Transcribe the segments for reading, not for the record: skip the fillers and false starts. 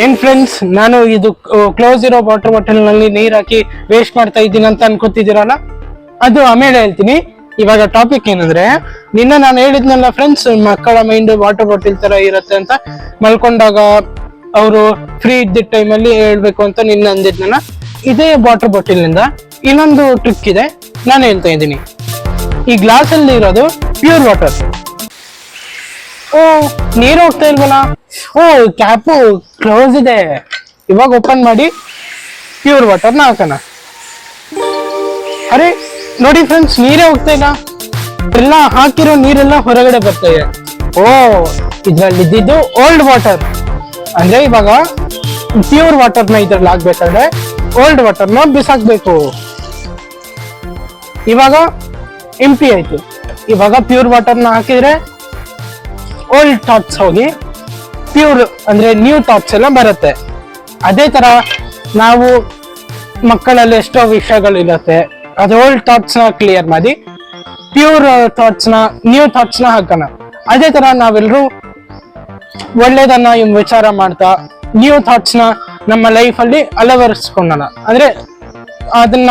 ಏನ್ ಫ್ರೆಂಡ್ಸ್, ನಾನು ಇದು ಕ್ಲೋಸ್ ಇರೋ ವಾಟರ್ ಬಾಟಲ್ ನಲ್ಲಿ ನೀರ್ ಹಾಕಿ ವೇಸ್ಟ್ ಮಾಡ್ತಾ ಇದ್ದೀನಿ ಅಂತ ಅನ್ಕೋತಿದ್ದೀರಲ್ಲ, ಅದು ಆಮೇಲೆ ಹೇಳ್ತೀನಿ. ಇವಾಗ ಟಾಪಿಕ್ ಏನಂದ್ರೆ, ನಿನ್ನ ನಾನು ಹೇಳಿದ್ನಲ್ಲ ಫ್ರೆಂಡ್ಸ್, ಮಕ್ಕಳ ಮೈಂಡ್ ವಾಟರ್ ಬಾಟಲ್ ತರ ಇರತ್ತೆ ಅಂತ, ಮಲ್ಕೊಂಡಾಗ ಅವರು ಫ್ರೀ ಇದ್ದಿದ್ದ ಟೈಮಲ್ಲಿ ಹೇಳ್ಬೇಕು ಅಂತ ನಿನ್ನ ಅಂದಿದ್ನಲ್ಲ. ಇದೇ ವಾಟರ್ ಬಾಟಲ್ ನಿಂದ ಇನ್ನೊಂದು ಟ್ರಿಕ್ ಇದೆ, ನಾನು ಹೇಳ್ತಾ ಇದ್ದೀನಿ. ಈ ಗ್ಲಾಸ್ ಅಲ್ಲಿ ಇರೋದು ಪ್ಯೂರ್ ವಾಟರ್. ಓ, ನೀರು ಹೋಗ್ತಾ ಇಲ್ವಲ್ಲ? ಓ, ಕ್ಯಾಪು ಕ್ಲೋಸ್ ಇದೆ. ಇವಾಗ ಓಪನ್ ಮಾಡಿ ಪ್ಯೂರ್ ವಾಟರ್ನ ಹಾಕೋಣ. ಅರೆ ನೋಡಿ ಫ್ರೆಂಡ್ಸ್, ನೀರೇ ಹೋಗ್ತಾ ಇಲ್ಲ. ಎಲ್ಲ ಹಾಕಿರೋ ನೀರೆಲ್ಲ ಹೊರಗಡೆ ಬರ್ತಾ ಇದೆ. ಓ, ಇದ್ರಲ್ಲಿ ಇದ್ದಿದ್ದು ಓಲ್ಡ್ ವಾಟರ್. ಅಂದ್ರೆ ಇವಾಗ ಪ್ಯೂರ್ ವಾಟರ್ನ ಇದ್ರಲ್ಲಿ ಹಾಕ್ಬೇಕಾದ್ರೆ ಓಲ್ಡ್ ವಾಟರ್ನ ಬಿಸಾಕ್ಬೇಕು. ಇವಾಗ ಎಂಟಿ ಆಯ್ತು. ಇವಾಗ ಪ್ಯೂರ್ ವಾಟರ್ನ ಹಾಕಿದ್ರೆ ಓಲ್ಡ್ ಥಾಟ್ಸ್ ಹೋಗಿ ಪ್ಯೂರ್ ಅಂದ್ರೆ ನ್ಯೂ ಥಾಟ್ಸ್ ಎಲ್ಲ ಬರುತ್ತೆ. ಅದೇ ತರ ನಾವು ಮಕ್ಕಳಲ್ಲಿ ಎಷ್ಟೋ ವಿಷಯಗಳಿರುತ್ತೆ, ಅದು ಓಲ್ಡ್ ಥಾಟ್ಸ್ ನ ಕ್ಲಿಯರ್ ಮಾಡಿ ಪ್ಯೂರ್ ಥಾಟ್ಸ್ ನ, ನ್ಯೂ ಥಾಟ್ಸ್ ನ ಹಾಕೋಣ. ಅದೇ ತರ ನಾವೆಲ್ಲರೂ ಒಳ್ಳೇದನ್ನ ವಿಚಾರ ಮಾಡ್ತಾ ನ್ಯೂ ಥಾಟ್ಸ್ ನ ನಮ್ಮ ಲೈಫ್ ಅಲ್ಲಿ ಅಳವಡಿಸ್ಕೊಳ್ಳೋಣ. ಅಂದ್ರೆ ಅದನ್ನ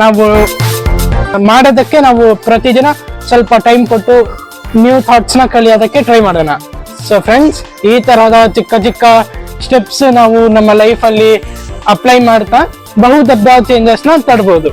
ನಾವು ಮಾಡೋದಕ್ಕೆ ನಾವು ಪ್ರತಿದಿನ ಸ್ವಲ್ಪ ಟೈಮ್ ಕೊಟ್ಟು ನ್ಯೂ ಥಾಟ್ಸ್ ನ ಕಲಿಯೋದಕ್ಕೆ ಟ್ರೈ ಮಾಡೋಣ. ಸೊ ಫ್ರೆಂಡ್ಸ್, ಈ ತರಹದ ಚಿಕ್ಕ ಚಿಕ್ಕ ಸ್ಟೆಪ್ಸ್ ನಾವು ನಮ್ಮ ಲೈಫ್ ಅಲ್ಲಿ ಅಪ್ಲೈ ಮಾಡ್ತಾ ಬಹು ದೊಡ್ಡ ಚೇಂಜಸ್ ನ ತರಬಹುದು.